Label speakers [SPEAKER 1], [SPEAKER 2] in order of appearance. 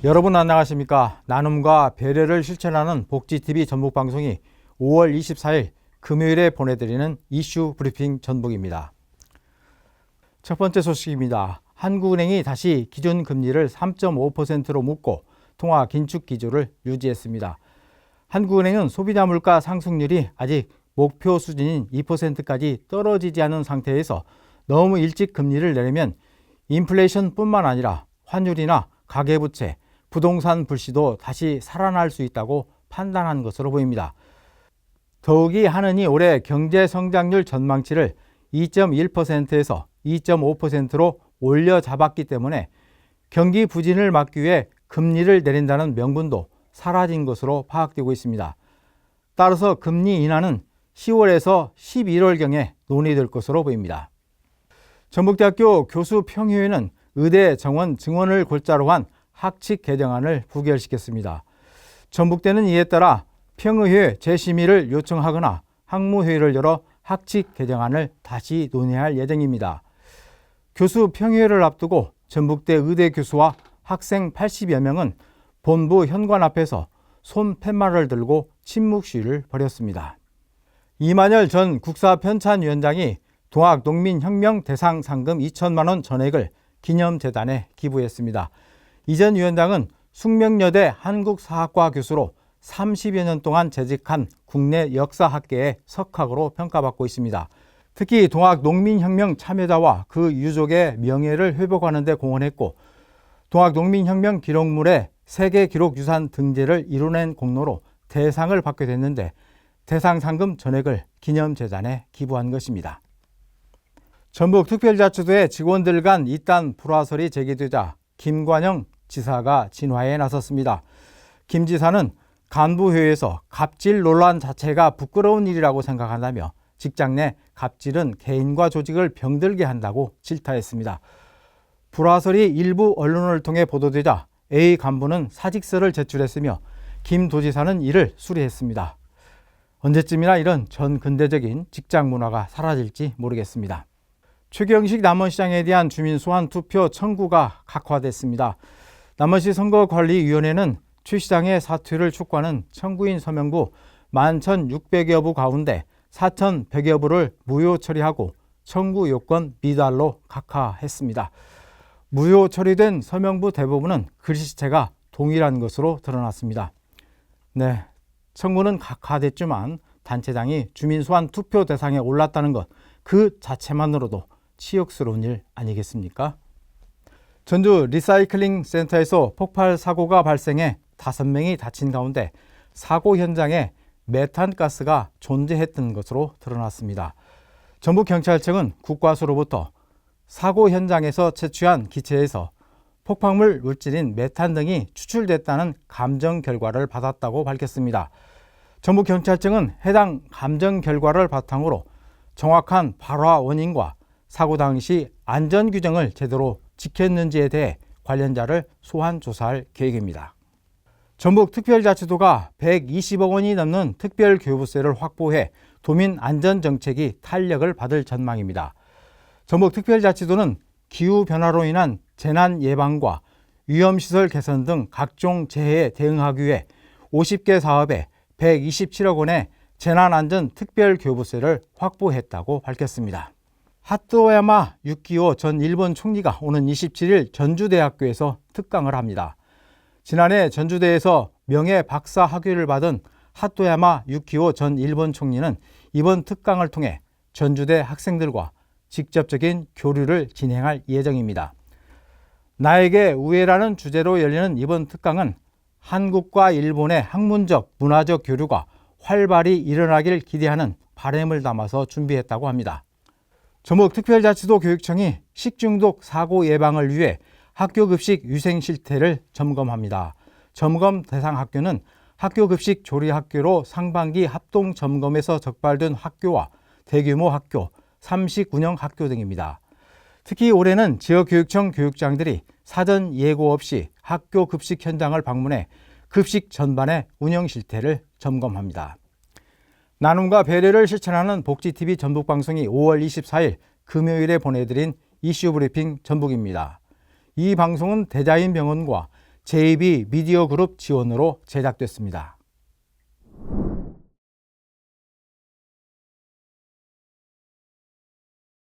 [SPEAKER 1] 여러분 안녕하십니까? 나눔과 배려를 실천하는 복지TV 전북방송이 5월 24일 금요일에 보내드리는 이슈 브리핑 전북입니다. 첫 번째 소식입니다. 한국은행이 다시 기존 금리를 3.5%로 묶고 통화 긴축 기조를 유지했습니다. 한국은행은 소비자 물가 상승률이 아직 목표 수준인 2%까지 떨어지지 않은 상태에서 너무 일찍 금리를 내리면 인플레이션뿐만 아니라 환율이나 가계부채, 부동산 불시도 다시 살아날 수 있다고 판단한 것으로 보입니다. 더욱이 한은이 올해 경제 성장률 전망치를 2.1%에서 2.5%로 올려 잡았기 때문에 경기 부진을 막기 위해 금리를 내린다는 명분도 사라진 것으로 파악되고 있습니다. 따라서 금리 인하는 10월에서 11월경에 논의될 것으로 보입니다. 전북대학교 교수평의회는 의대 정원 증원을 골자로 한 학칙 개정안을 부결시켰습니다. 전북대는 이에 따라 평의회 재심의를 요청하거나 학무회의를 열어 학칙 개정안을 다시 논의할 예정입니다. 교수평의회를 앞두고 전북대 의대 교수와 학생 80여 명은 본부 현관 앞에서 손 팻말을 들고 침묵 시위를 벌였습니다. 이만열 전 국사편찬위원장이 동학농민혁명 대상 상금 2천만 원 전액을 기념재단에 기부했습니다. 이 전 위원장은 숙명여대 한국사학과 교수로 30여 년 동안 재직한 국내 역사학계의 석학으로 평가받고 있습니다. 특히 동학농민혁명 참여자와 그 유족의 명예를 회복하는 데 공헌했고 동학농민혁명 기록물의 세계기록유산 등재를 이뤄낸 공로로 대상을 받게 됐는데 대상 상금 전액을 기념재단에 기부한 것입니다. 전북특별자치도의 직원들 간 이단 불화설이 제기되자 김관영 지사가 진화에 나섰습니다. 김 지사는 간부회의에서 갑질 논란 자체가 부끄러운 일이라고 생각한다며 직장 내 갑질은 개인과 조직을 병들게 한다고 질타했습니다. 불화설이 일부 언론을 통해 보도되자 A 간부는 사직서를 제출했으며 김 도지사는 이를 수리했습니다. 언제쯤이나 이런 전근대적인 직장 문화가 사라질지 모르겠습니다. 최경식 남원시장에 대한 주민 소환 투표 청구가 각화됐습니다. 남원시 선거관리위원회는 최 시장의 사퇴를 촉구하는 청구인 서명부 11,600여 부 가운데 4,100여 부를 무효 처리하고 청구 요건 미달로 각하했습니다. 무효 처리된 서명부 대부분은 글씨체가 동일한 것으로 드러났습니다. 네, 청구는 각하됐지만 단체장이 주민 소환 투표 대상에 올랐다는 것 그 자체만으로도 치욕스러운 일 아니겠습니까? 전주 리사이클링 센터에서 폭발 사고가 발생해 5명이 다친 가운데 사고 현장에 메탄가스가 존재했던 것으로 드러났습니다. 전북경찰청은 국과수로부터 사고 현장에서 채취한 기체에서 폭발물 물질인 메탄 등이 추출됐다는 감정 결과를 받았다고 밝혔습니다. 전북경찰청은 해당 감정 결과를 바탕으로 정확한 발화 원인과 사고 당시 안전규정을 제대로 지켰는지에 대해 관련자를 소환 조사할 계획입니다. 전북특별자치도가 120억 원이 넘는 특별교부세를 확보해 도민 안전정책이 탄력을 받을 전망입니다. 전북특별자치도는 기후변화로 인한 재난 예방과 위험시설 개선 등 각종 재해에 대응하기 위해 50개 사업에 127억 원의 재난안전 특별교부세를 확보했다고 밝혔습니다. 하토야마 유키오 전 일본 총리가 오는 27일 전주대학교에서 특강을 합니다. 지난해 전주대에서 명예 박사 학위를 받은 하토야마 유키오 전 일본 총리는 이번 특강을 통해 전주대 학생들과 직접적인 교류를 진행할 예정입니다. 나에게 우애라는 주제로 열리는 이번 특강은 한국과 일본의 학문적, 문화적 교류가 활발히 일어나길 기대하는 바람을 담아서 준비했다고 합니다. 전북특별자치도 교육청이 식중독 사고 예방을 위해 학교급식 위생 실태를 점검합니다. 점검 대상 학교는 학교급식 조리학교로 상반기 합동점검에서 적발된 학교와 대규모 학교, 삼식 운영 학교 등입니다. 특히 올해는 지역교육청 교육장들이 사전 예고 없이 학교 급식 현장을 방문해 급식 전반의 운영 실태를 점검합니다. 나눔과 배려를 실천하는 복지TV 전북방송이 5월 24일 금요일에 보내드린 이슈 브리핑 전북입니다. 이 방송은 대자인병원과 JB 미디어 그룹 지원으로 제작됐습니다.